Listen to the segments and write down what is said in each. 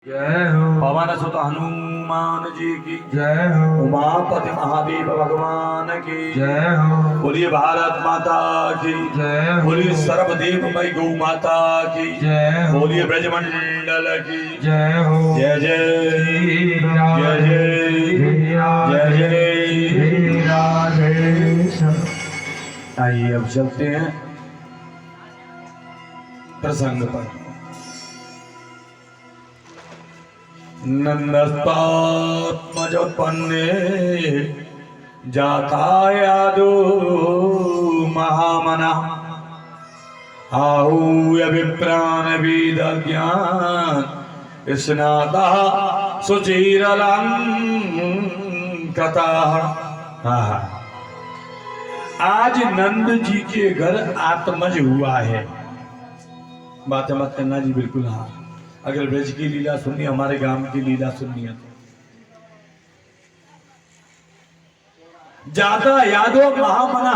जय हो। पवन सुत हनुमान जी की जय हो। उमापति महादेव भगवान की जय हो। बोलिए भारत माता की जय हो। बोलिए सर्वदेव मई गौ माता की जय हो। बोलिए ब्रजमंडल की जय हो। जय जय श्री जय जय जय जय। राधे। आइए अब चलते हैं प्रसंग पर। नंदस्तात्मज पन्ने जाता यादो महामना आहूय विप्राण वेद ज्ञान स्नाता सुचिरलंकृता। आज नंद जी के घर आत्मज हुआ है। बातें मत करना जी, बिल्कुल हाँ। अगर ब्रज की लीला सुननी, हमारे गांव की लीला सुननी है तो ज्यादा यादो महामना,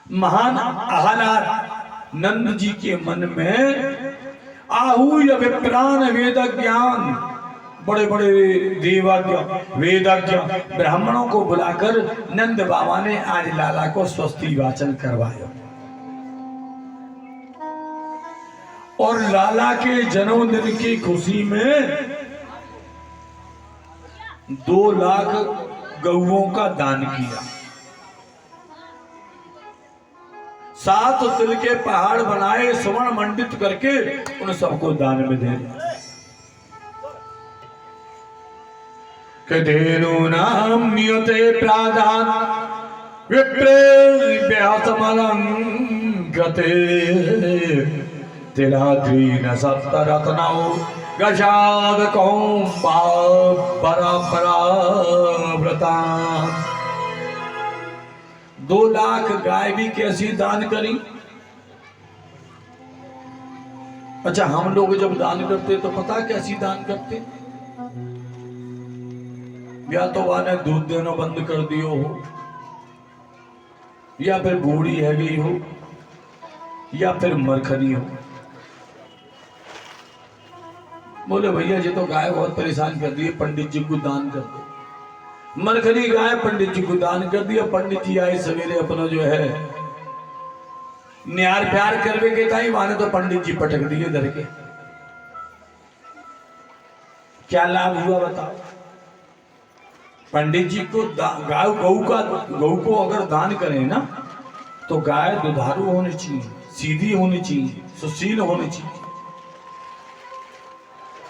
महान आह्लाद नंद जी के मन में। आहूय विप्राण वेद ज्ञान, बड़े बड़े देवज्ञ वेदज्ञ ब्राह्मणों को बुलाकर नंद बाबा ने आज लाला को स्वस्ति वाचन करवाया और लाला के जन्मदिन की खुशी में 2 लाख गौओं का दान किया। 7 तिल के पहाड़ बनाए, स्वर्ण मंडित करके उन सबको दान में दे दिया। धेनूनां नियते प्रादान विप्रेभ्यसमलंकृते तिलाद्रीन सप्तरत्नौ गजादकौ पराव्रतान्। 2 लाख गाय भी कैसी दान करी। अच्छा, हम लोग जब दान करते तो पता कैसी दान करते, या तो वाने दूध देना बंद कर दियो हो, या फिर बूढ़ी है गई हो, या फिर मरखनी हो। बोले भैया जी तो गाय बहुत परेशान कर दी है, पंडित जी को दान कर दो। मरखनी गाय पंडित जी को दान कर दिया। पंडित जी आए सवेरे अपना जो है न्यार प्यार करवे के था, माने तो पंडित जी पटक दिए धर के। क्या लाभ हुआ बताओ। पंडित जी को गाय गऊ को अगर दान करें ना तो गाय दुधारू होनी चाहिए, सीधी होनी चाहिए, सुशील होनी चाहिए।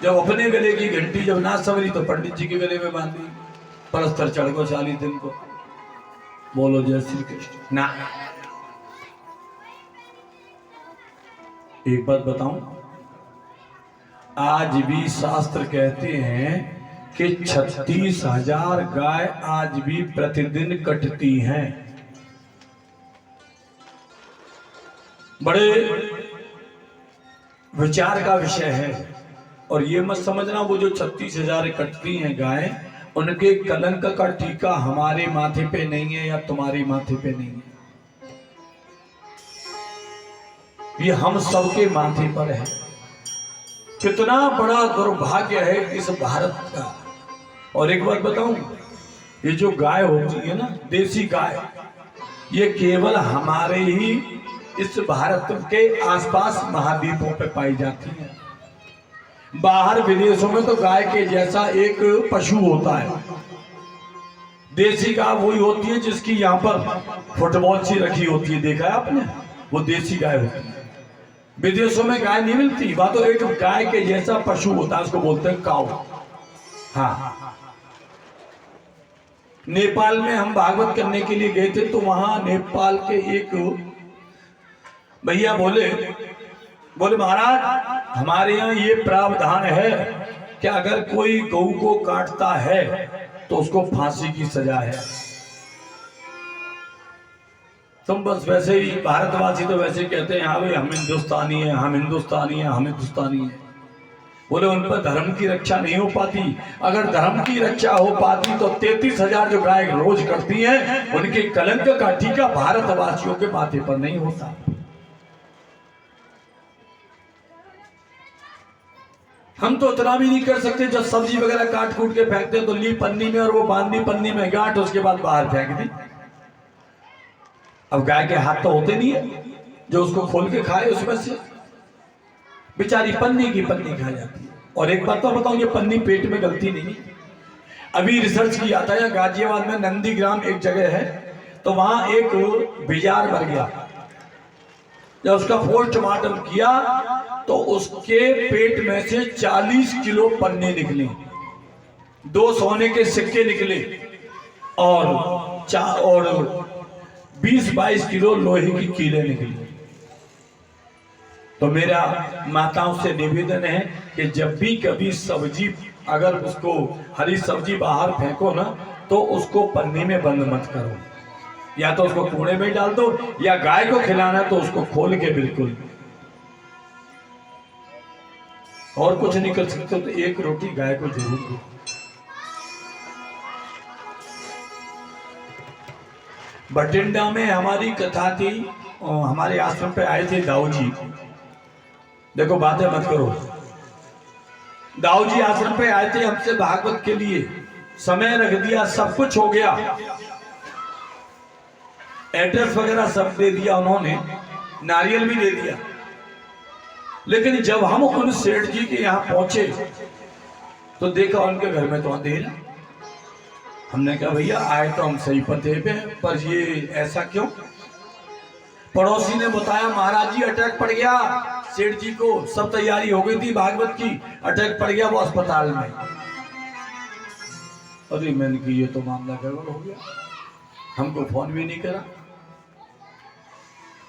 जब अपने गले की घंटी जब ना संवरी तो पंडित जी के गले में बांधी, परस्तर चढ़ को 40 दिन को। बोलो जय श्री कृष्ण ना। एक बात बताऊं, आज भी शास्त्र कहते हैं कि 36,000 गाय आज भी प्रतिदिन कटती हैं। बड़े विचार का विषय है। और ये मत समझना वो जो 36,000 कटती हैं गाय, उनके कलंक का टीका हमारे माथे पे नहीं है या तुम्हारे माथे पे नहीं है, ये हम सबके माथे पर है। कितना बड़ा दुर्भाग्य है इस भारत का। और एक बात बताऊं, ये जो गाय होती है ना, देसी गाय, ये केवल हमारे ही इस भारत के आसपास महाद्वीपों पे पाई जाती है। बाहर विदेशों में तो गाय के जैसा एक पशु होता है। देसी गाय वही होती है जिसकी यहाँ पर फुटबॉल सी रखी होती है, देखा है आपने, वो देसी गाय होती है। विदेशों में गाय नहीं मिलती, वहां तो एक गाय के जैसा पशु होता है, उसको बोलते हैं काऊ। हाँ, नेपाल में हम भागवत करने के लिए गए थे तो वहां नेपाल के एक भैया बोले महाराज, हमारे यहाँ ये प्रावधान है कि अगर कोई गऊ को काटता है तो उसको फांसी की सजा है। तुम बस वैसे ही भारतवासी तो वैसे कहते हैं हाँ भाई हम हिंदुस्तानी हैं, हम हिंदुस्तानी हैं, हम हिंदुस्तानी हैं। बोले उन पर धर्म की रक्षा नहीं हो पाती। अगर धर्म की रक्षा हो पाती तो 33,000 जो गाय रोज करती हैं, उनके कलंक का टीका भारतवासियों के माथे पर नहीं होता। हम तो इतना भी नहीं कर सकते, जब सब्जी वगैरह काट कूट के फेंकते तो ली पन्नी में और वो बांधी पन्नी में गांठ, उसके बाद बाहर फेंक दी। अब गाय के हाथ तो होते नहीं है जो उसको खोल के खाए, उसमें से बेचारी पन्नी की पन्नी खा जाती है। और एक बात तो बताऊं, ये पन्नी पेट में गलती नहीं। अभी रिसर्च किया था, या गाजियाबाद में नंदीग्राम एक जगह है, तो वहां एक बिजार मर गया। जब उसका पोस्टमार्टम किया तो उसके पेट में से 40 किलो पन्नी निकली, 2 सोने के सिक्के निकले और 20-22 किलो लोहे की कीलें निकली। तो मेरा माताओं से निवेदन है कि जब भी कभी सब्जी, अगर उसको हरी सब्जी बाहर फेंको ना, तो उसको पन्नी में बंद मत करो, या तो उसको कूड़े में डाल दो, या गाय को खिलाना तो उसको खोल के बिल्कुल। और कुछ नहीं कर सकते तो एक रोटी गाय को जरूर दो। बठिंडा में हमारी कथा थी, हमारे आश्रम पे आए थे दाऊ जी। देखो बातें मत करो, दाऊ जी आश्रम पे आए थे हमसे भागवत के लिए, समय रख दिया, सब कुछ हो गया, एड्रेस वगैरह सब दे दिया उन्होंने, नारियल भी दे दिया। लेकिन जब हम उन सेठ जी के यहाँ पहुंचे तो देखा उनके घर में तो अंधेरा। हमने कहा भैया आए तो हम सही पते पे, पर ये ऐसा क्यों? पड़ोसी ने बताया महाराज जी अटैक पड़ गया सेठ जी को, सब तैयारी हो गई थी भागवत की, अटैक पड़ गया वो अस्पताल में। अरे मैंने कहा ये तो मामला गड़बड़ हो गया, हमको फोन भी नहीं करा।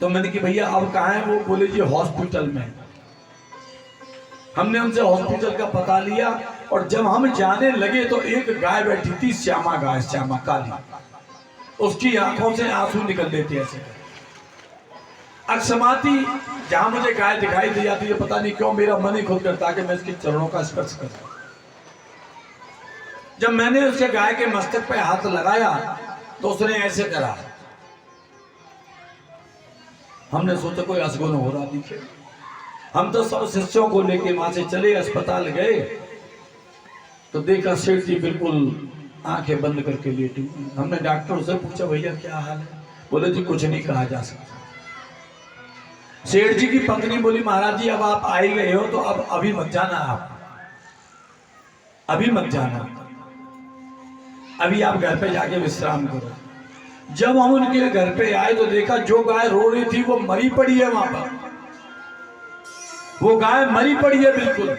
तो मैंने कहा भैया अब कहाँ है वो? बोले जी हॉस्पिटल में। हमने उनसे हॉस्पिटल का पता लिया, और जब हम जाने लगे तो एक गाय बैठी थी, श्यामा गाय, श्यामा काली, उसकी आंखों से आंसू निकल देते ऐसे। अक्षमाती जहां मुझे गाय दिखाई दी जाती है, पता नहीं क्यों मेरा मन ही खुद करता कि मैं इसके चरणों का स्पर्श करूं। जब मैंने उसके गाय के मस्तक पे हाथ लगाया तो उसने ऐसे करा। हमने सोचा कोई असगुन हो रहा दिखे। हम तो सब शिष्यों को लेके वहां से चले, अस्पताल गए तो देखा सेठ जी बिल्कुल आंखें बंद करके लेटी। हमने डॉक्टर से पूछा भैया क्या हाल है? बोले जी कुछ नहीं कहा जा सकता। सेठ जी की पत्नी बोली महाराज जी अब आप आ ही गए हो तो अब अभी मत जाना, आप अभी मत जाना, अभी आप घर पे जाके विश्राम करो। जब हम उनके घर पे आए तो देखा जो गाय रो रही थी वो मरी पड़ी है वहां पर, वो गाय मरी पड़ी है बिल्कुल।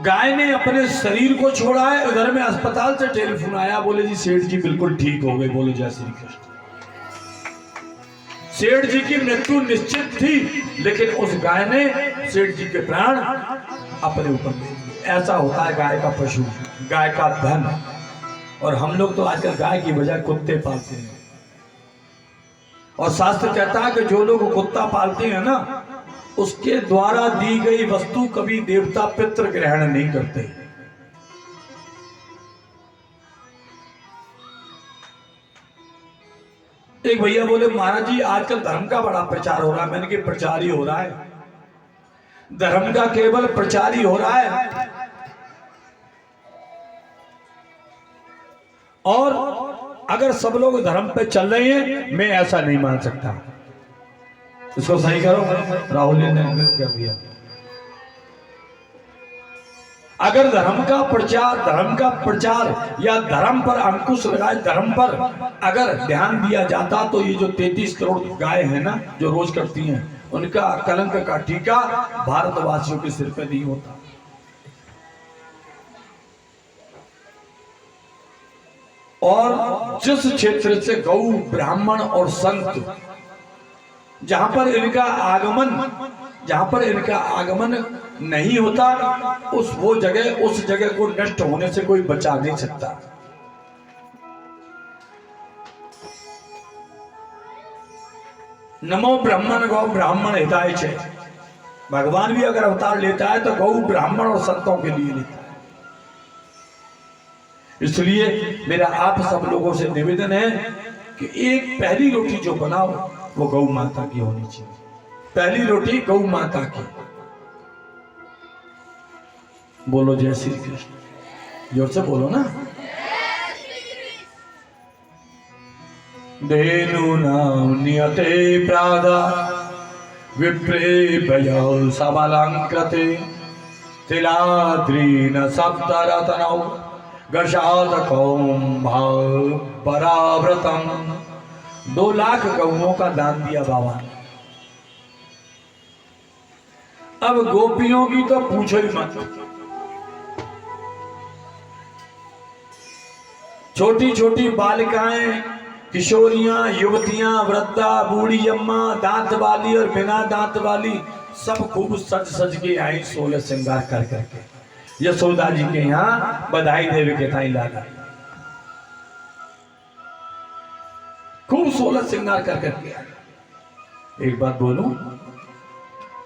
गाय ने अपने शरीर को छोड़ा है। उधर में अस्पताल से टेलीफोन आया, बोले जी सेठ जी बिल्कुल ठीक हो गए। बोले जय श्री कृष्ण। सेठ जी की मृत्यु निश्चित थी, लेकिन उस गाय ने सेठ जी के प्राण अपने ऊपर ले लिए। ऐसा होता है गाय का पशु, गाय का धन। और हम लोग तो आजकल गाय की बजाय कुत्ते पालते हैं, और शास्त्र कहता है कि जो लोग कुत्ता पालते हैं ना, उसके द्वारा दी गई वस्तु कभी देवता पितृ ग्रहण नहीं करते। एक भैया बोले महाराज जी आजकल धर्म का बड़ा प्रचार हो रहा है। मैंने कहा प्रचार ही हो रहा है, धर्म का केवल प्रचार ही हो रहा है। और अगर सब लोग धर्म पे चल रहे हैं, मैं ऐसा नहीं मान सकता। इसको सही करो, राहुल ने गलत कर दिया। अगर धर्म का प्रचार या धर्म पर अंकुश लगाए, धर्म पर अगर ध्यान दिया जाता तो ये जो 33 करोड़ गाय है ना जो रोज करती हैं, उनका कलंक का टीका भारतवासियों के सिर पे नहीं होता। और जिस क्षेत्र से गौ, ब्राह्मण और संत जहां पर इनका आगमन नहीं होता, उस जगह को नष्ट होने से कोई बचा नहीं सकता। नमो ब्राह्मण गौ ब्राह्मण हिताय च। भगवान भी अगर अवतार लेता है तो गौ, ब्राह्मण और संतों के लिए लेता है। इसलिए मेरा आप सब लोगों से निवेदन है कि एक पहली रोटी जो बनाओ वो गौ माता की होनी चाहिए। पहली रोटी गौ माता की। बोलो जय श्री कृष्ण, जोर से बोलो ना। धेनु नाम नियते प्रादा विप्रेभ्यो सबलंकृते तिलाद्रीन सप्तरत्नौ पराव्रतम। 2 लाख गौओं का दान दिया बाबा ने। अब गोपियों की तो पूछो ही मत। छोटी छोटी बालिकाएं, किशोरियां, युवतियां, वृद्धा, बूढ़ी अम्मा, दांत वाली और बिना दांत वाली सब खूब सज सज के आई, 16 श्रृंगार कर करके यशोदा जी के यहाँ बधाई देवी के थाई लाला खूब 16 श्रृंगार कर करके आए। एक बात बोलूं,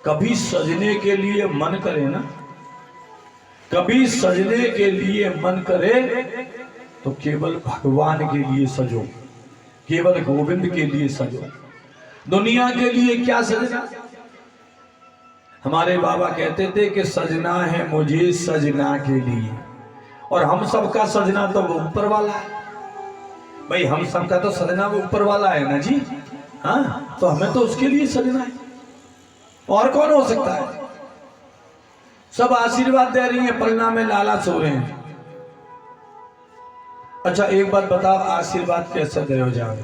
कभी सजने के लिए मन करे ना, कभी सजने के लिए मन करे तो केवल भगवान के लिए सजो, केवल गोविंद के लिए सजो। दुनिया के लिए क्या सजना। हमारे बाबा कहते थे कि सजना है मुझे सजना के लिए, और हम सबका सजना तो वो ऊपर वाला है। भाई हम सबका तो सजना वो ऊपर वाला है ना जी। हाँ, तो हमें तो उसके लिए सजना है, और कौन हो सकता है। सब आशीर्वाद दे रही है, पलना में लाला सो रहे हैं। अच्छा एक बात बताओ, आशीर्वाद कैसे दे हो जाओगे।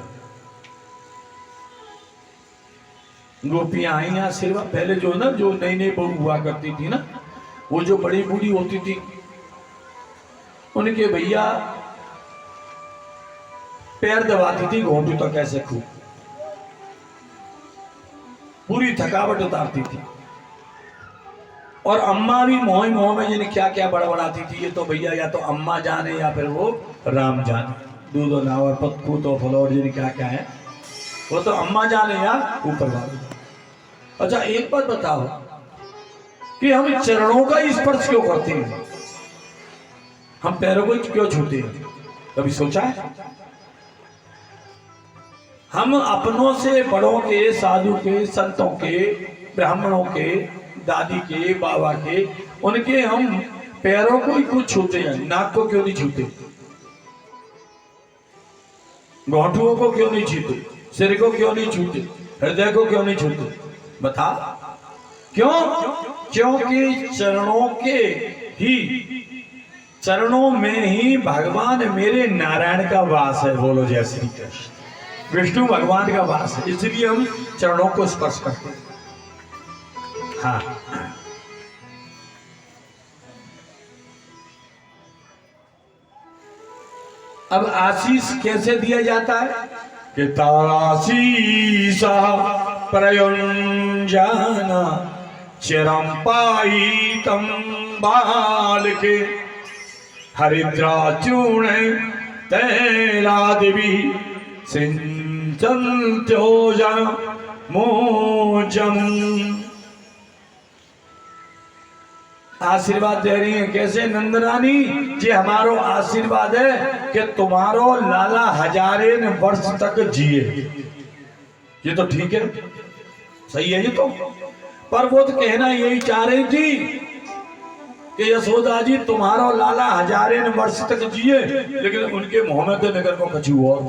गोपियां आई आशीर्वाद, पहले जो ना, जो नई नई बहू हुआ करती थी ना, वो जो बड़ी बूढ़ी होती थी, उनके भैया पैर दबाती थी घोंटू तक ऐसे खूब, पूरी थकावट उतारती थी। और अम्मा भी मोह मोह में जिन्हें क्या क्या बड़बड़ाती थी, ये तो भैया या तो अम्मा जाने या फिर वो राम जाने, दूध और नावर पत्कू तो फलोर जिन्हें क्या क्या है, वो तो अम्मा जाने या ऊपर वाले। अच्छा एक बात बताओ कि हम चरणों का स्पर्श क्यों करते हैं, हम पैरों को क्यों छूते हैं, कभी सोचा है। हम अपनों से बड़ों के, साधु के, संतों के, ब्राह्मणों के, दादी के, बाबा के, उनके हम पैरों को ही कुछ छूते हैं, नाक को क्यों नहीं छूते, घोंटुओं को क्यों नहीं छूते, सिर को क्यों नहीं छूते, हृदय को क्यों नहीं छूते, बता क्यों। क्योंकि चरणों में ही भगवान मेरे नारायण का वास है। बोलो जय श्री कृष्ण। विष्णु भगवान का वास है, इसलिए हम चरणों को स्पर्श करते हैं। हाँ, अब आशीष कैसे दिया जाता है कि ताराशीषा प्रयुंजाना चिरम पायितम बाल के हरिद्राचूर्ण तैलादिवी सिंचन्त्योजन मोजम। आशीर्वाद दे रही है कैसे नंदरानी जी, हमारो आशीर्वाद है कि तुम्हारो लाला हजारें वर्ष तक जिए। ये तो ठीक है, सही है ये तो, पर वो तो कहना यही चाह रही थी कि यशोदा जी तुम्हारो लाला हजारें वर्ष तक जिए, लेकिन उनके मुंह में तो निकल को कछु और।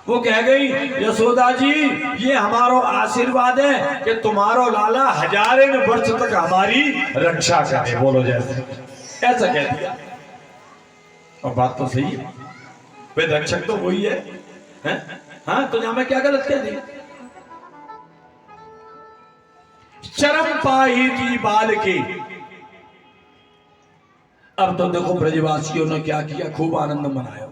वो कह गई यशोदा जी ये हमारो आशीर्वाद है कि तुम्हारो लाला हजारें वर्ष तक हमारी रक्षा करे। बोलो जैसे, ऐसा कह दिया, और बात तो सही है, वे रक्षक तो वही है, हैं? हाँ, तो यहां में क्या गलत कह दिया। चरम पाही थी बाल की। अब तो देखो ब्रजवासियों ने क्या किया, खूब आनंद मनाया।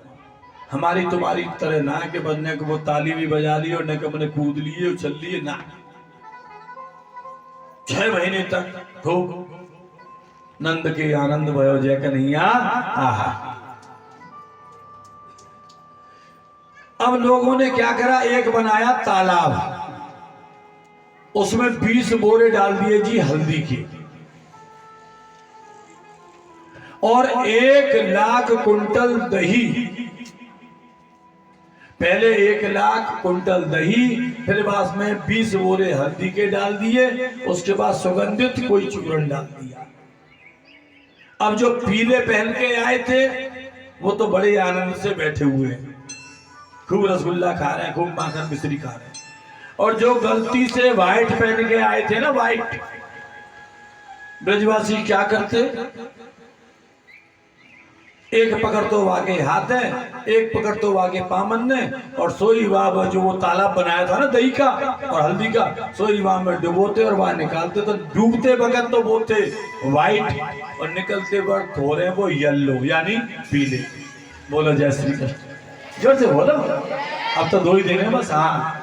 हमारी तुम्हारी तरह ना के बजने को वो ताली भी बजा ली और न के मैंने कूद लिए उछल लिए ना। 6 महीने तक खूब नंद के आनंद भयो जय कन्हैया। आहा, अब लोगों ने क्या करा, एक बनाया तालाब, उसमें 20 बोरे डाल दिए जी हल्दी के, और 1 लाख कुंटल दही। पहले 1 लाख कुंटल दही, फिर बाद में 20 बोरे हल्दी के डाल दिए, उसके बाद सुगंधित कोई चूर्ण डाल दिया। अब जो पीले पहन के आए थे वो तो बड़े आनंद से बैठे हुए हैं, खूब रसगुल्ला खा रहे हैं, खूब माखन मिश्री खा रहे हैं। और जो गलती से व्हाइट पहन के आए थे ना, व्हाइट, ब्रजवासी क्या करते, एक पकड़ तो वागे हाथ है, एक पकड़ तो वागे पामन ने, और सोई वाह जो वो तालाब बनाया था ना दही का और हल्दी का, सोई वाह में डुबोते और वहां निकालते। तो डूबते वक्त तो वो थे व्हाइट और निकलते वक्त हो रहे हैं वो येलो यानी पीले। बोलो जय श्री कृष्ण, जोर से बोलो। अब तो 2 ही दिन है बस। हाँ,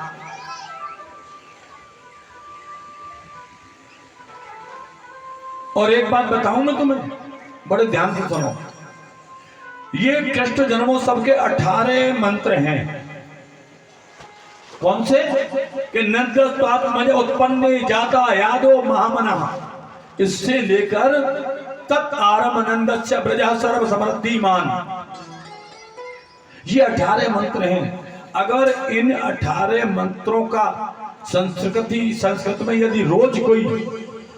और एक बात बताऊं मैं तुम्हें, बड़े ध्यान से सुनो। ये कृष्ण जन्मोत्सव के 18 मंत्र हैं। कौन से? कि नंदस्वात् मज उत्पन्न जाता यादो महामना, इससे लेकर तत् आरम नंदस्य ब्रजा सर्व समृद्धिमान। ये 18 मंत्र हैं। अगर इन 18 मंत्रों का संस्कृत में यदि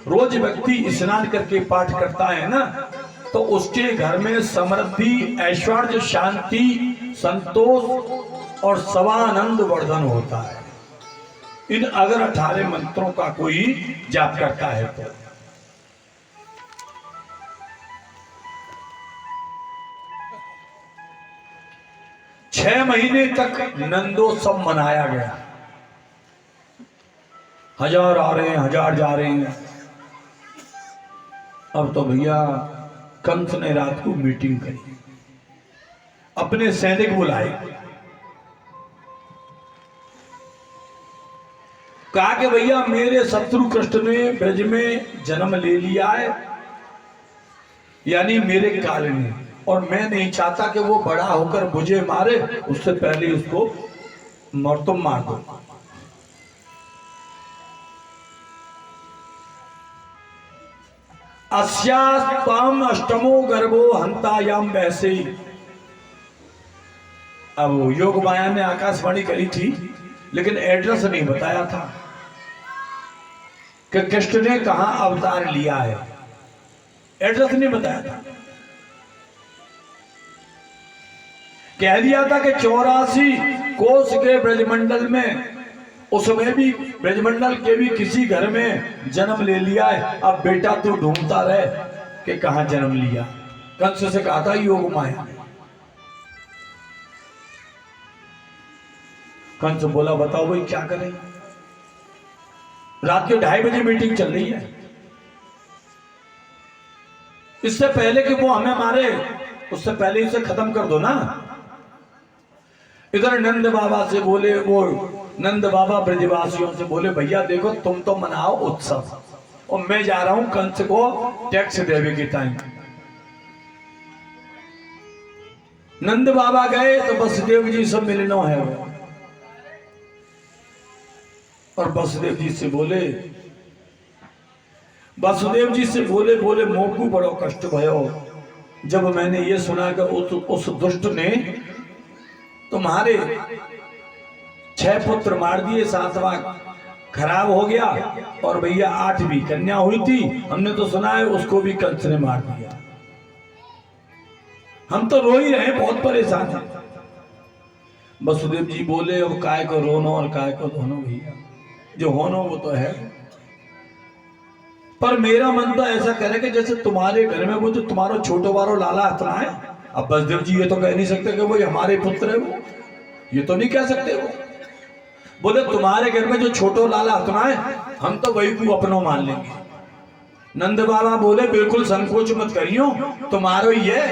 रोज व्यक्ति स्नान करके पाठ करता है ना, तो उसके घर में समृद्धि, ऐश्वर्य, शांति, संतोष और सवानंद वर्धन होता है। इन अगर 18 मंत्रों का कोई जाप करता है तो। छह महीने तक नंदोत्सव मनाया गया। 1000 आ रहे हैं, 1000 जा रहे हैं। अब तो भैया कंस ने रात को मीटिंग करी, अपने सैनिक बुलाए, कहा कि भैया मेरे शत्रु कृष्ण ने ब्रज में जन्म ले लिया है, यानी मेरे काल में, और मैं नहीं चाहता कि वो बड़ा होकर मुझे मारे, उससे पहले उसको तुम मार दो। अस्यास्ताम अष्टमो गर्भो हंतायाम वैसे। अब योग माया ने आकाशवाणी करी थी, लेकिन एड्रेस नहीं बताया था कि कृष्ण ने कहां अवतार लिया है। एड्रेस नहीं बताया था। कह दिया था कि 84 कोस के ब्रजमंडल में, उसमें भी ब्रजमंडल के भी किसी घर में जन्म ले लिया है। अब बेटा तू ढूंढता रहे कि कहां जन्म लिया। कंस से कहा था योग माया। कंस बोला बताओ भाई क्या करें। रात के 2:30 बजे मीटिंग चल रही है। इससे पहले कि वो हमें मारे, उससे पहले इसे खत्म कर दो ना। इधर नंद बाबा से बोले, वो नंद बाबा ब्रजवासियों से बोले भैया देखो तुम तो मनाओ उत्सव, और मैं जा रहा हूं कंस को टैक्स देने के टाइम। नंद बाबा गए तो वसुदेव जी से मिलना है वो, और वसुदेव जी से बोले मोकू बड़ो कष्ट भयो, जब मैंने ये सुना कि उस दुष्ट ने तुम्हारे 6 पुत्र मार दिए, 7वां खराब हो गया, और भैया 8वीं कन्या हुई थी, हमने तो सुना है उसको भी कंस ने मार दिया। हम तो रो ही रहे, बहुत परेशान हैं। वसुदेव जी बोले अब काय को रोनो और काय को धोनो भैया, जो होनो वो तो है। पर मेरा मन तो ऐसा करे कि जैसे तुम्हारे घर में वो जो तुम्हारा छोटो बारो लाला हतना है। अब बसदेव जी ये तो कह नहीं सकते कि वो हमारे पुत्र है, वो ये तो नहीं कह सकते। वो बोले तुम्हारे घर में जो छोटो लाला हतना है, हम तो वही को अपनो मान लेंगे। नंद बाबा बोले बिल्कुल संकोच मत करियो, तुम्हारो ही है।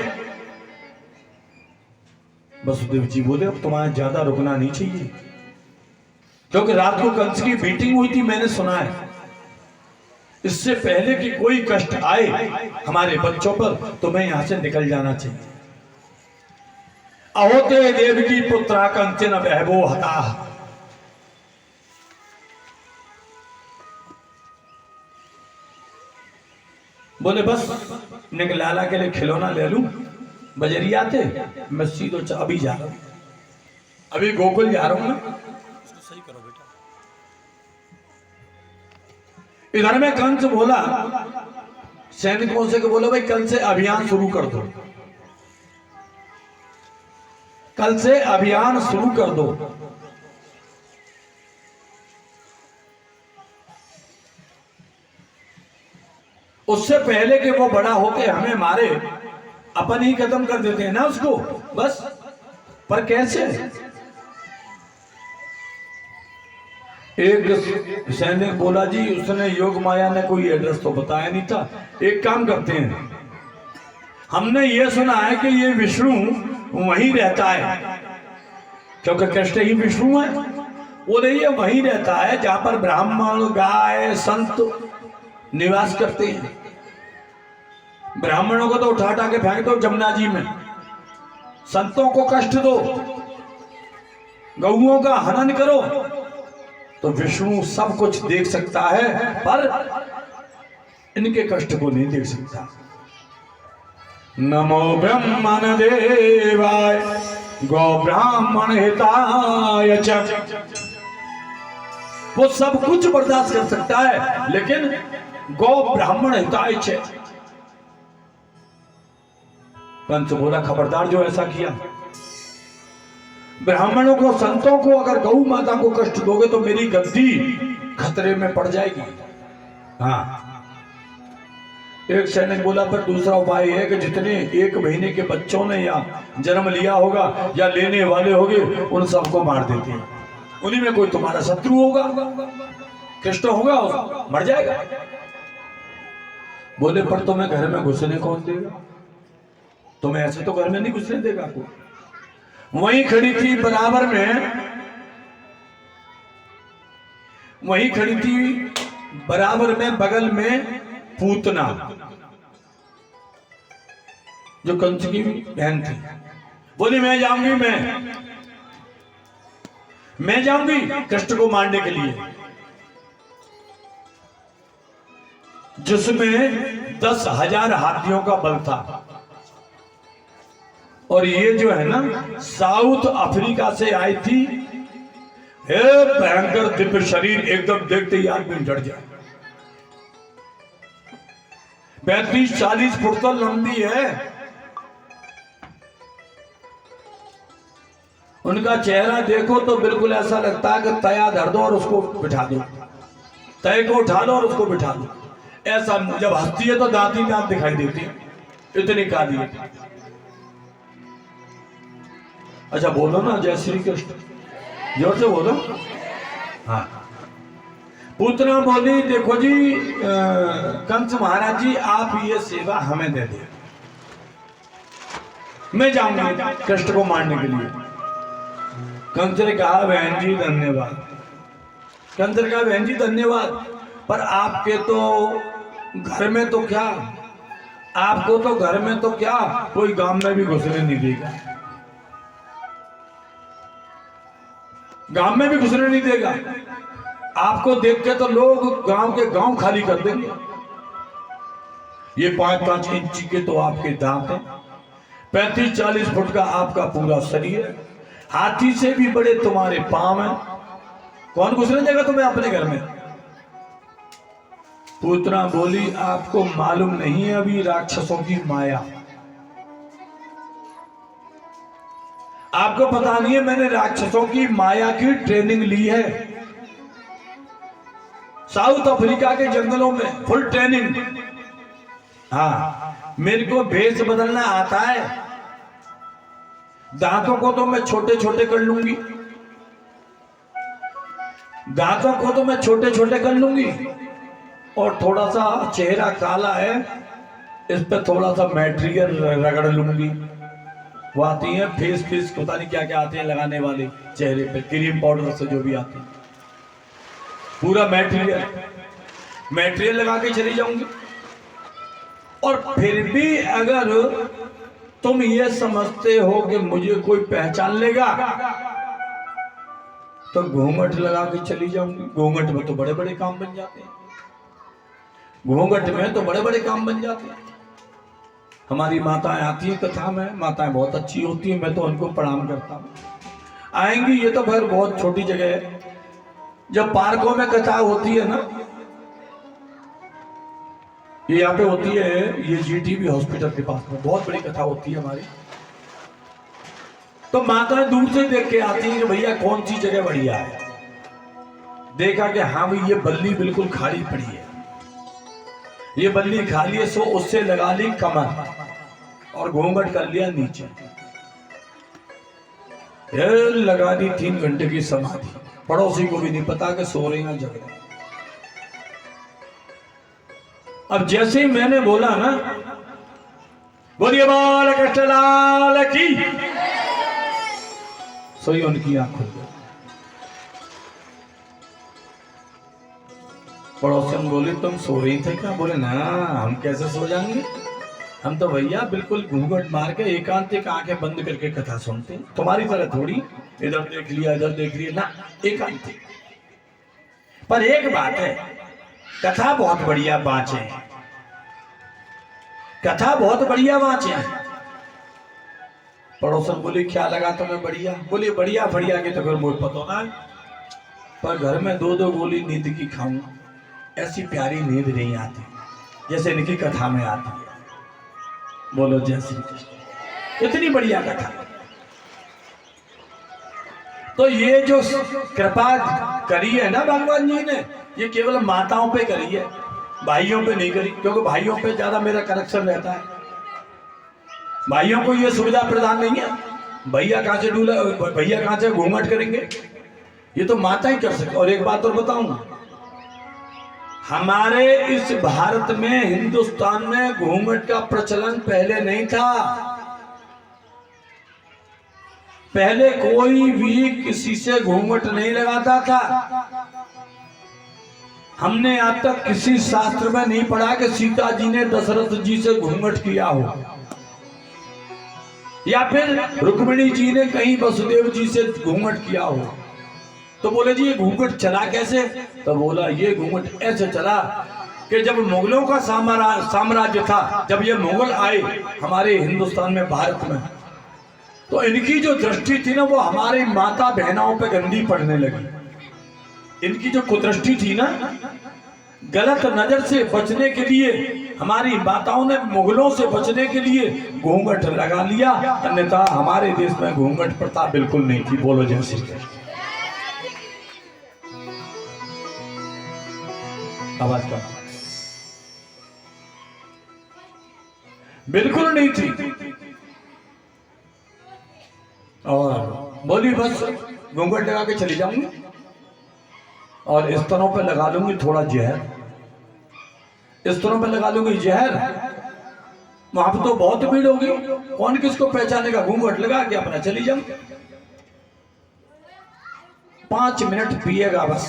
वसुदेव जी बोले अब तुम्हारा ज्यादा रुकना नहीं चाहिए, क्योंकि रात को कंस की मीटिंग हुई थी, मैंने सुना है। इससे पहले कि कोई कष्ट आए हमारे बच्चों पर, तो मैं यहां से निकल जाना चाहिए। अहोते देवकी पुत्रा कंचन बहबो हता। बोले बस निकलाला के लिए खिलौना ले लूं, बजरिया थे, मैं सीधो अभी जा रहा हूं, अभी गोकुल जा रहा हूं मैं। सही करो बेटा। इधर में कंस बोला सैनिकों से बोलो भाई कल से अभियान शुरू कर दो, कल से अभियान शुरू कर दो। उससे पहले कि वो बड़ा होके हमें मारे, अपन ही खत्म कर देते हैं ना उसको बस। पर कैसे? एक सैनिक बोला जी उसने योग माया ने कोई एड्रेस तो बताया नहीं था, एक काम करते हैं, हमने ये सुना है कि ये विष्णु वहीं रहता है, क्योंकि कृष्ण ही विष्णु है। बोले ये वहीं रहता है जहां पर ब्राह्मण गाय संत निवास करते हैं। ब्राह्मणों को तो उठा उठा के फेंक दो जमुना जी में, संतों को कष्ट दो, गौओं का हनन करो, तो विष्णु सब कुछ देख सकता है पर इनके कष्ट को नहीं देख सकता। नमो ब्रह्मण देवाय गौ ब्राह्मण हिताय च। वो सब कुछ बर्दाश्त कर सकता है लेकिन गौ ब्राह्मण हिताय च। पंच बोला खबरदार जो ऐसा किया, ब्राह्मणों को संतों को अगर गौ माता को कष्ट दोगे तो मेरी गद्दी खतरे में पड़ जाएगी। हाँ, एक सैनिक बोला पर दूसरा उपाय है कि जितने 1 महीने के बच्चों ने या जन्म लिया होगा या लेने वाले होंगे उन सबको मार देते हैं, उन्हीं में कोई तुम्हारा शत्रु होगा, कृष्ण होगा, मर जाएगा। बोले पर तुम्हें घर में घुसने कौन देगा? तुम्हें ऐसे तो घर में नहीं घुसने देगा कोई। वहीं खड़ी थी बराबर में, वहीं खड़ी थी बराबर में बगल में पूतना जो कंस की बहन थी। बोली मैं जाऊंगी, मैं जाऊंगी कृष्ण को मारने के लिए, जिसमें 10,000 हाथियों का बल था। और ये जो है ना साउथ अफ्रीका से आई थी, हे भयंकर दिव्य शरीर, एकदम देखते ही आदमी डर जाए। 35-40 फुट तो लंबी है। उनका चेहरा देखो तो बिल्कुल ऐसा लगता है कि तया धर दो और उसको बिठा दो, तय को उठा लो और उसको बिठा दो। ऐसा जब हंसती है तो दांत ही दांत दिखाई देती है, इतनी काली है। अच्छा बोलो ना जय श्री कृष्ण, जोर से बोलो। हाँ, पूतना बोली देखो जी कंस महाराज जी आप ये सेवा हमें दे दे, मैं जाऊंगा कृष्ण को मारने के लिए। कंस ने कहा बहन जी धन्यवाद, कंस ने कहा बहन जी धन्यवाद, पर आपके तो घर में तो क्या, आपको तो घर में तो क्या कोई गांव में भी घुसने नहीं देगा, गांव में भी घुसने नहीं देगा। आपको देख के तो लोग गांव के गांव खाली कर देंगे। ये 5-5 इंच के तो आपके दांत हैं, 35-40 फुट का आपका पूरा शरीर है, हाथी से भी बड़े तुम्हारे पांव हैं, कौन घुसने देगा तुम्हें अपने घर में? पूतना बोली आपको मालूम नहीं है अभी राक्षसों की माया, आपको पता नहीं है मैंने राक्षसों की माया की ट्रेनिंग ली है। साउथ अफ्रीका के जंगलों में फुल ट्रेनिंग। हाँ, मेरे को भेष बदलना आता है, दांतों को तो मैं छोटे छोटे कर लूंगी, दांतों को तो मैं छोटे छोटे कर लूंगी, और थोड़ा सा चेहरा काला है इस पे थोड़ा सा मटेरियल रगड़ लूंगी। वो आती है फेस पता नहीं क्या क्या आते हैं लगाने वाले चेहरे पे, क्रीम पाउडर से जो भी आते हैं, पूरा मटेरियल लगा के चली जाऊंगी। और फिर भी अगर तुम ये समझते हो कि मुझे कोई पहचान लेगा तो घूंघट लगा के चली जाऊंगी। घूंघट में तो बड़े बड़े काम बन जाते हैं, घूंघट में तो बड़े बड़े काम बन जाते हैं। हमारी माताएं आती हैं कथा में, माताएं बहुत अच्छी होती हैं, मैं तो उनको प्रणाम करता हूँ। आएंगी, ये तो फिर बहुत छोटी जगह है, जब पार्कों में कथा होती है ना ये यहाँ पे होती है, ये जीटीबी हॉस्पिटल के पास में बहुत बड़ी कथा होती है हमारी। तो माता दूर से देख के आती है कि भैया कौन सी जगह बढ़िया है। देखा कि हाँ भाई ये बल्ली बिल्कुल खाली पड़ी है, ये बल्ली खाली है, सो उससे लगा ली कमर और घूंघट कर लिया नीचे। ये लगा दी 3 घंटे की समाधि। पड़ोसी को भी नहीं पता कि सो रही हैं जग रहे। अब जैसे ही मैंने बोला ना, बोलिए बाल कृष्ण लाल की, सोई उनकी आंख खुल गई। पड़ोसन बोले तुम सो रही थे क्या? बोले ना, हम कैसे सो जाएंगे, हम तो भैया बिल्कुल घूंघट मार के एकांतिक आंखें बंद करके कथा सुनते हैं, तुम्हारी तरह थोड़ी इधर देख लिया इधर देख लिया ना, एकांतिक। पर एक बात है, कथा बहुत बढ़िया बाँचे, कथा बहुत बढ़िया बाँचे। पड़ोसन बोले क्या लगा तुम्हें बढ़िया? बोले बढ़िया बढ़िया के तो फिर मुझे पता ना, पर घर में 2-2 गोली नींद की खाऊं, ऐसी प्यारी नींद नहीं आती जैसे इनकी कथा में आती है। बोलो जय श्री कृष्ण। इतनी बढ़िया कथा। तो ये जो कृपा करी है ना भगवान जी ने, ये केवल माताओं पे करी है, भाइयों पे नहीं करी, क्योंकि भाइयों पे ज्यादा मेरा कनेक्शन रहता है। भाइयों को ये सुविधा प्रदान नहीं है, भैया कहां से डूला, भैया कहां से घूंघट करेंगे, ये तो माता ही कर सकते। और एक बात और बताऊं, हमारे इस भारत में, हिंदुस्तान में घूंघट का प्रचलन पहले नहीं था। पहले कोई भी किसी से घूंघट नहीं लगाता था। हमने आज तक किसी शास्त्र में नहीं पढ़ा कि सीता जी ने दशरथ जी से घूंघट किया हो, या फिर रुक्मिणी जी ने कहीं वसुदेव जी से घूंघट किया हो। तो बोले जी ये घूंघट चला कैसे? तो बोला ये घूंघट ऐसे चला कि जब मुगलों का साम्राज्य था, जब ये मुगल आए हमारे हिंदुस्तान में, भारत में, तो इनकी जो दृष्टि थी ना, वो हमारे माता बहनों पे गंदी पड़ने लगी। इनकी जो कुदृष्टि थी ना, गलत नजर से बचने के लिए हमारी माताओं ने मुगलों से बचने के लिए घूंघट लगा लिया, अन्यथा हमारे देश में घूंघट प्रथा बिल्कुल नहीं थी। बोलो जय श्री कृष्ण। आवाज का बिल्कुल नहीं थी। और बोली बस घूंघट लगा के चली जाऊंगी और स्तनों पे लगा लूंगी थोड़ा जहर, स्तनों पे लगा लूंगी जहर, वहां पर तो बहुत भीड़ होगी, कौन किसको पहचानेगा, घूंघट लगा के अपना चली जाऊं। 5 मिनट पिएगा बस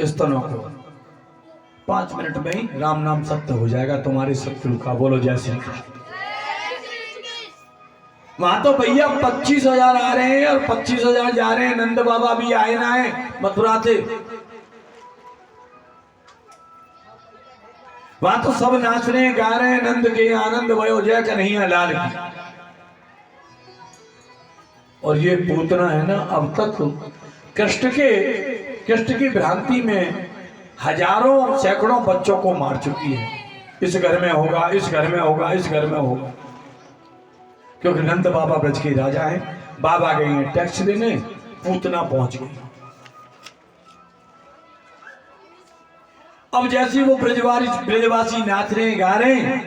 स्तनों को, 5 मिनट में ही राम नाम सत्य हो जाएगा तुम्हारे शत्रु का। बोलो जय श्री कृष्ण। वहां तो भैया 25,000 आ रहे हैं और 25,000 जा रहे हैं। नंद बाबा भी आए ना है मथुरा से, वहां तो सब नाच रहे हैं, गा रहे हैं, नंद के आनंद भयो जय कन्हैया लाल की। और ये पूतना है ना, अब तक कृष्ण की भ्रांति में हजारों सैकड़ों बच्चों को मार चुकी है। इस घर में होगा, इस घर में होगा, इस घर में होगा, क्योंकि नंद बाबा ब्रज के राजा हैं। बाबा गए हैं टैक्स देने, पूतना पहुंच गई। अब जैसे वो ब्रजवासी नाच रहे गा रहे हैं,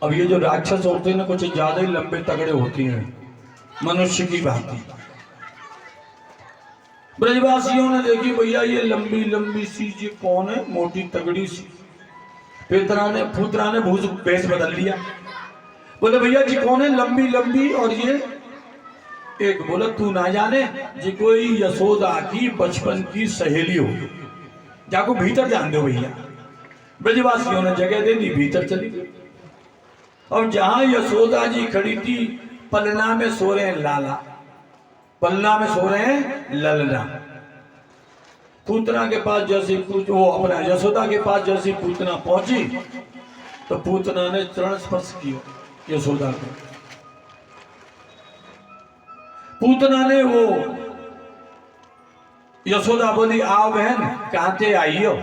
अब ये जो राक्षस होते हैं ना, कुछ ज्यादा ही लंबे तगड़े होते हैं, मनुष्य की भांति। ब्रजवासियों ने देखी भैया ये लंबी लंबी सी ये कौन है, मोटी तगड़ी सी। पूतना ने भेष बदल लिया, बोले भैया जी कौन है लंबी लंबी, और ये एक बोला तू ना जाने जी कोई यशोदा की बचपन की सहेली हो, जाको भीतर जान दो भैया। ब्रजवासियों ने जगह दे दी, भीतर चली गई। और जहां यशोदा जी खड़ी थी, पलना में सो रहे हैं लाला, पलना में सो रहे हैं ललना। पूतना के पास जैसे वो अपना यशोदा के पास जैसी पूतना पहुंची, तो पूतना ने चरण स्पर्श किया यशोदा को। पूतना ने वो यशोदा बोली आओ बहन कहां से आई हो,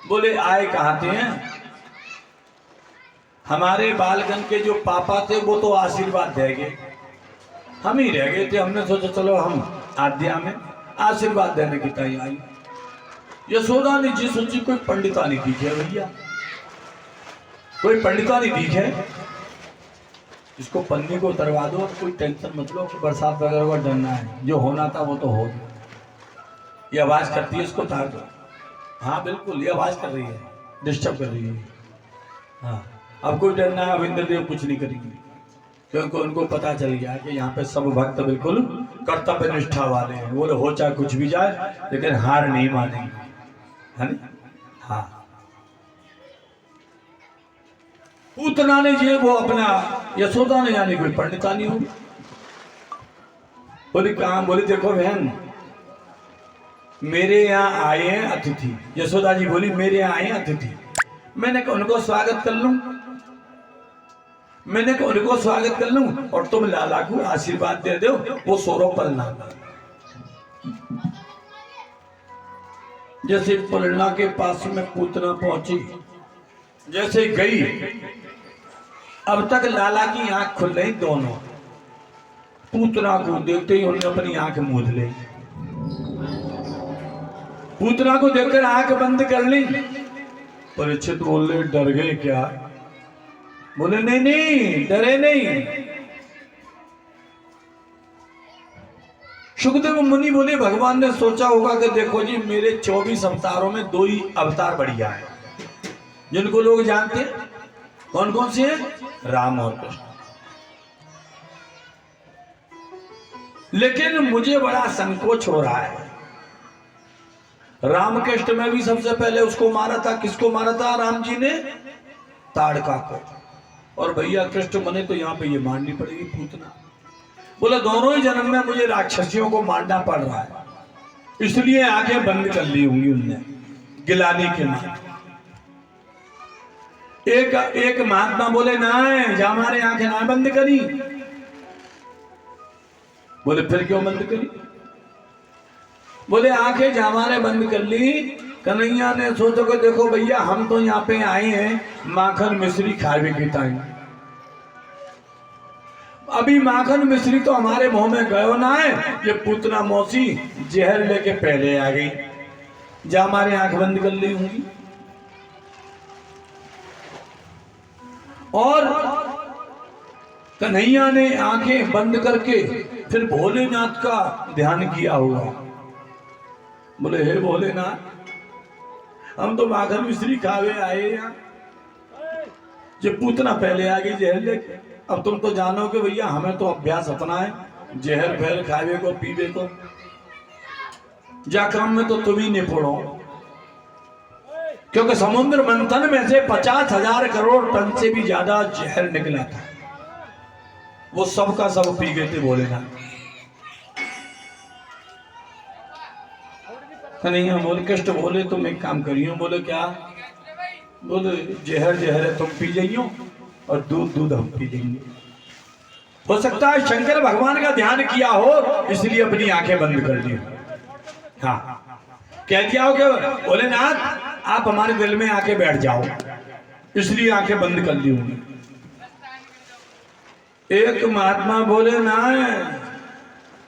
बोले आए कहाँ थे हैं? हमारे बालगन के जो पापा थे वो तो आशीर्वाद दे गए, हम ही रह गए थे। हमने सोचा चलो हम आद्या में आशीर्वाद देने की तैयारी। यशोदा ने जी सोची कोई पंडिता नहीं दिखे भैया, कोई पंडिता नहीं दिखे, इसको पन्नी को उतरवा दो, कोई टेंशन मत लो, बरसात वगैरह का डरना है, जो होना था वो तो हो गया। ये आवाज करती है, इसको उतार दो। हाँ बिल्कुल, ये आवाज कर रही है, डिस्टर्ब कर रही है। हाँ अब कोई डरना है, अब इंद्रदेव कुछ नहीं करेंगे, क्योंकि उनको पता चल गया कि यहाँ पे सब भक्त बिल्कुल कर्तव्य निष्ठा वाले हैं। बोले हो चाहे कुछ भी जाए, लेकिन हार नहीं मानेंगे, है ना? हाँ पूतना ने जी वो अपना यशोदा ने यानी कोई पंडिता नहीं हो। बोली कहाँ? बोली देखो बहन, मेरे यहाँ आए हैं अतिथि। यशोदा जी बोली मेरे यहाँ आए हैं अतिथि, मैंने कहा उनको स्वागत कर लूं, मैंने कहा उनको स्वागत कर लूं और तुम लाला को आशीर्वाद दे दो, वो सोरो पलना। जैसे पलना के पास में पूतना पहुंची, जैसे गई, अब तक लाला की आंख खुल रही दोनों। पूतना को देखते ही उन्होंने अपनी आंख मूंद ली, पूतना को देखकर आंख बंद कर ली। परीक्षित बोले डर गए क्या? बोले नहीं नहीं डरे नहीं। सुखदेव मुनि बोले भगवान ने सोचा होगा कि देखो जी मेरे 24 अवतारों में 2 ही अवतार बढ़िया है जिनको लोग जानते हैं। कौन कौन से हैं? राम और कृष्ण। लेकिन मुझे बड़ा संकोच हो रहा है। रामकृष्ण में भी सबसे पहले उसको मारा था, किसको मारा था? राम जी ने ताड़का को, और भैया कृष्ण बने तो यहाँ पे ये मारनी पड़ेगी पूतना। बोला दोनों ही जन्म में मुझे राक्षसियों को मारना पड़ रहा है, इसलिए आंखें बंद कर ली होंगी उनने गिलानी के मारे। एक महात्मा बोले ना हमारे आंखें ना बंद करी। बोले फिर क्यों बंद करी? बोले आंखें हमारे बंद कर ली, कन्हैया ने सोचो कि देखो भैया हम तो यहाँ पे आए हैं माखन मिश्री खावे के टाइम, अभी माखन मिश्री तो हमारे मुंह में गयो ना है, ये पूतना मौसी जहर लेके पहले आ गई, जा हमारे आंख बंद कर ली होंगी। और कन्हैया ने आंखें बंद करके फिर भोलेनाथ का ध्यान किया होगा। बोले हे भोलेनाथ हम तो माखन मिश्री खावे आए यहाँ, ये पूतना पहले आ गई जहर लेके। अब तुम तो जानो कि भैया हमें तो अभ्यास अपना है जहर फैल खावे को पीवे को, जा काम में तो तुम ही निपुण हो, क्योंकि समुद्र मंथन में से 50,000 करोड़ टन से भी ज्यादा जहर निकला था, वो सब का सब पी गए थे भोलेनाथ। कन्हैया बोले कृष्ण बोले तुम एक काम करियो। बोले क्या? बोले जहर जहर है तुम पी जाइयो और दूध दूध हम पी लेंगे। हो सकता है शंकर भगवान का ध्यान किया हो इसलिए अपनी आंखें बंद कर दी। हाँ कह दिया हो कि भोलेनाथ आप हमारे दिल में आके बैठ जाओ, इसलिए आंखें बंद कर ली होंगी। एक महात्मा बोले ना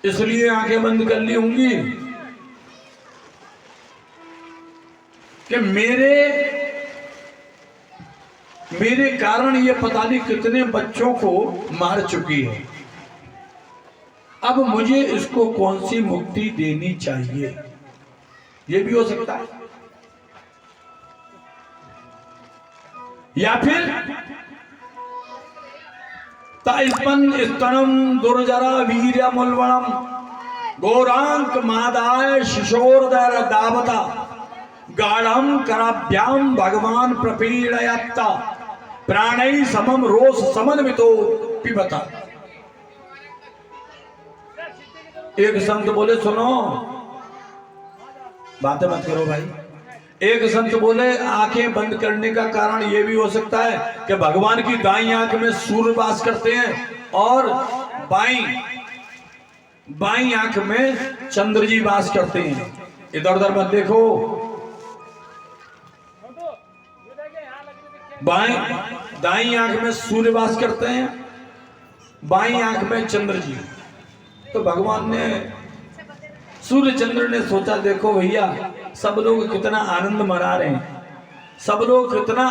इसलिए आंखें बंद कर ली होंगी कि मेरे कारण ये पता नहीं कितने बच्चों को मार चुकी है, अब मुझे इसको कौन सी मुक्ति देनी चाहिए, ये भी हो सकता है। या फिर तैस्पन स्तनम दुर्जरा वीर्यमुल्बणम गौरांक मादाय शिशोरदर दावता गाढ़म कराभ्याम भगवान प्रपीड़यत्ता प्राणै समम रोष समन्वितो पिबता। एक संत बोले सुनो, बातें मत करो भाई। एक संत बोले आंखें बंद करने का कारण यह भी हो सकता है कि भगवान की दाईं आंख में सूर्य वास करते हैं और बाईं आंख में चंद्र जी वास करते हैं। इधर उधर मत देखो, दाई आंख में सूर्य वास करते हैं, बाई आंख में चंद्र जी। तो भगवान ने सूर्य चंद्र ने सोचा देखो भैया सब लोग कितना आनंद मना रहे हैं, सब लोग कितना